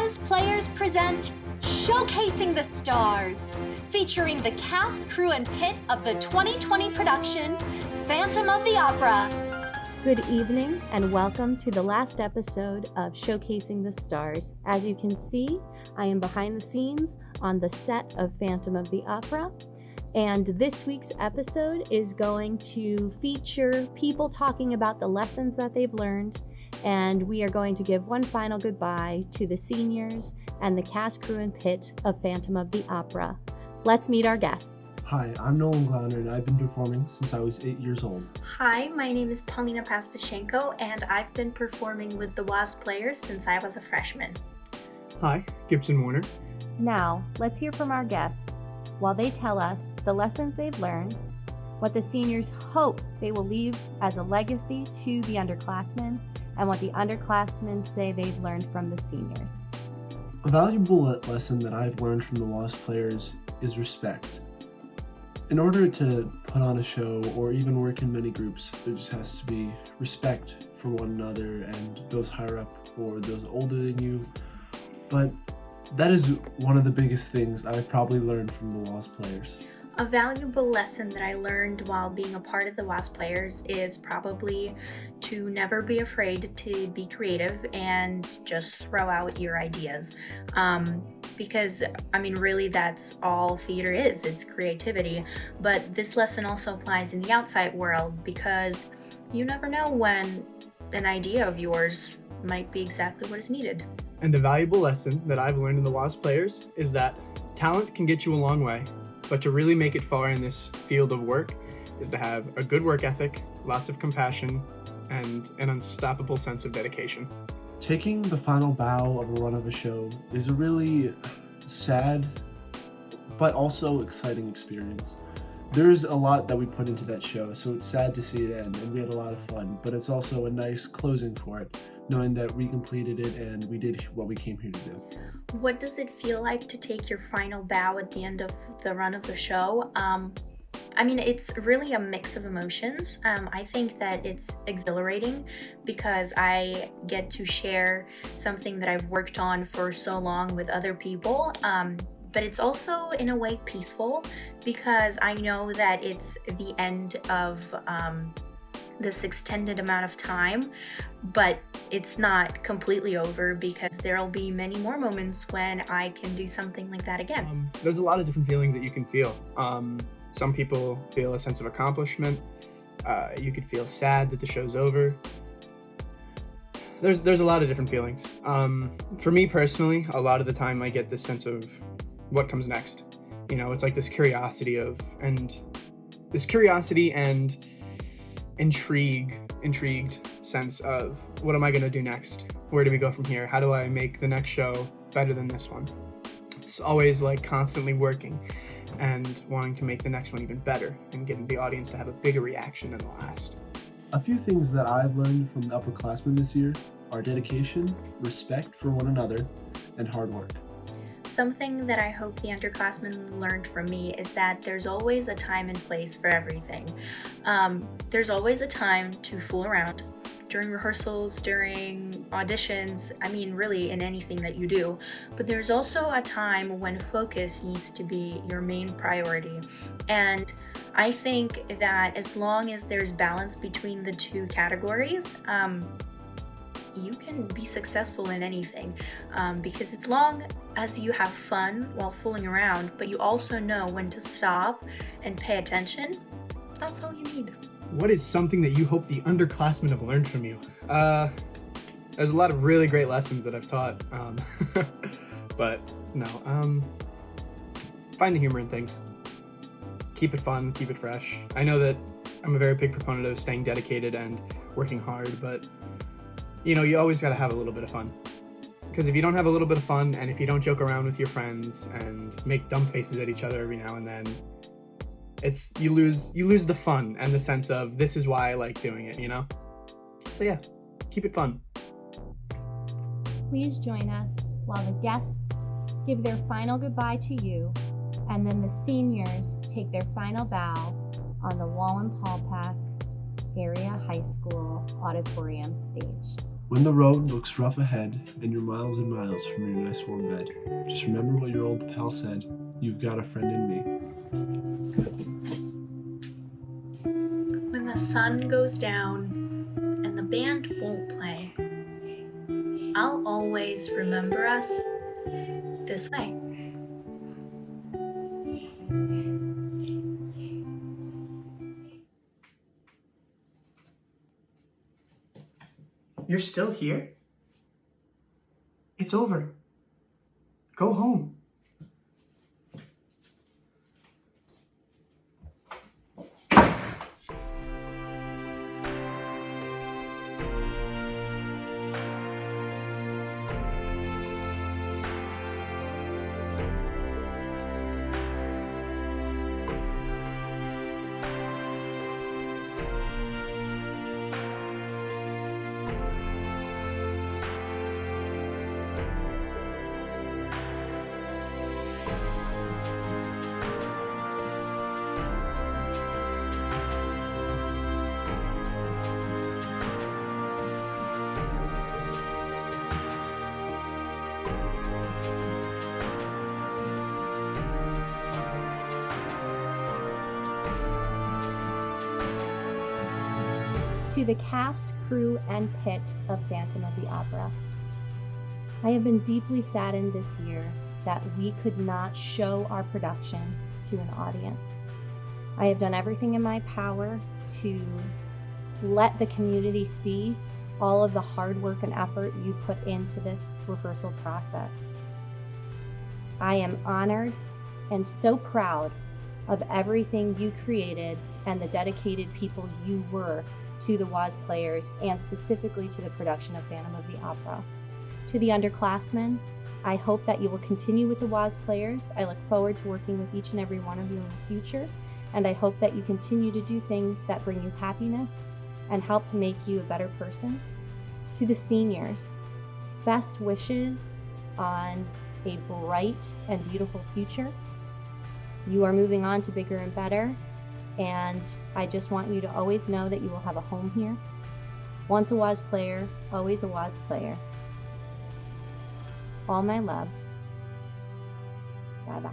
WAS players present Showcasing the Stars, featuring the cast, crew, and pit of the 2020 production, Phantom of the Opera. Good evening and welcome to the last episode of Showcasing the Stars. As you can see, I am behind the scenes on the set of Phantom of the Opera. And this week's episode is going to feature people talking about the lessons that they've learned. And we are going to give one final goodbye to the seniors and the cast, crew, and pit of Phantom of the Opera. Let's meet our guests. Hi, I'm Nolan Glauner, and I've been performing since I was 8 years old. Hi, my name is Polina Pastushenko, and I've been performing with the WAS players since I was a freshman. Hi, Gibson. Now, let's hear from our guests while they tell us the lessons they've learned, what the seniors hope they will leave as a legacy to the underclassmen, and what the underclassmen say they've learned from the seniors. A valuable lesson that I've learned from the WAS players is respect. In order to put on a show or even work in many groups, there just has to be respect for one another and those higher up or those older than you. But that is one of the biggest things I've probably learned from the WAS players. A valuable lesson that I learned while being a part of the WAS players is probably to never be afraid to be creative and just throw out your ideas. Because, really that's all theater is, it's creativity. But this lesson also applies in the outside world because you never know when an idea of yours might be exactly what is needed. And a valuable lesson that I've learned in the WAS players is that talent can get you a long way. But to really make it far in this field of work is to have a good work ethic, lots of compassion, and an unstoppable sense of dedication. Taking the final bow of a run of a show is a really sad, but also exciting experience. There's a lot that we put into that show, so it's sad to see it end, and we had a lot of fun, but it's also a nice closing for it, knowing that we completed it and we did what we came here to do. What does it feel like to take your final bow at the end of the run of the show? It's really a mix of emotions. I think that it's exhilarating because I get to share something that I've worked on for so long with other people. But it's also, in a way, peaceful because I know that it's the end of this extended amount of time, but it's not completely over because there'll be many more moments when I can do something like that again. There's a lot of different feelings that you can feel. Some people feel a sense of accomplishment. You could feel sad that the show's over. There's a lot of different feelings. For me personally, a lot of the time I get this sense of what comes next. It's like this curiosity and intrigued sense of what am I going to do next? Where do we go from here? How do I make the next show better than this one? It's always like constantly working and wanting to make the next one even better and getting the audience to have a bigger reaction than the last. A few things that I've learned from the upperclassmen this year are dedication, respect for one another, and hard work. Something that I hope the underclassmen learned from me is that there's always a time and place for everything. There's always a time to fool around during rehearsals, during auditions, really in anything that you do. But there's also a time when focus needs to be your main priority. And I think that as long as there's balance between the two categories, you can be successful in anything because as long as you have fun while fooling around, but you also know when to stop and pay attention, that's all you need. What is something that you hope the underclassmen have learned from you? There's a lot of really great lessons that I've taught, but no, find the humor in things. Keep it fun, keep it fresh. I know that I'm a very big proponent of staying dedicated and working hard, but you always got to have a little bit of fun. Because if you don't have a little bit of fun, and if you don't joke around with your friends and make dumb faces at each other every now and then, you lose the fun and the sense of this is why I like doing it, So yeah, keep it fun. Please join us while the guests give their final goodbye to you, and then the seniors take their final bow on the Wallenpaupack Area High School auditorium stage. When the road looks rough ahead and you're miles and miles from your nice warm bed, just remember what your old pal said, you've got a friend in me. When the sun goes down and the band won't play, I'll always remember us this way. You're still here? It's over. Go home. To the cast, crew, and pit of Phantom of the Opera, I have been deeply saddened this year that we could not show our production to an audience. I have done everything in my power to let the community see all of the hard work and effort you put into this rehearsal process. I am honored and so proud of everything you created and the dedicated people you were to the WAS players and specifically to the production of Phantom of the Opera. To the underclassmen, I hope that you will continue with the WAS players. I look forward to working with each and every one of you in the future, and I hope that you continue to do things that bring you happiness and help to make you a better person. To the seniors, best wishes on a bright and beautiful future. You are moving on to bigger and better, and I just want you to always know that you will have a home here. Once a WAS player, always a WAS player. All my love. Bye-bye.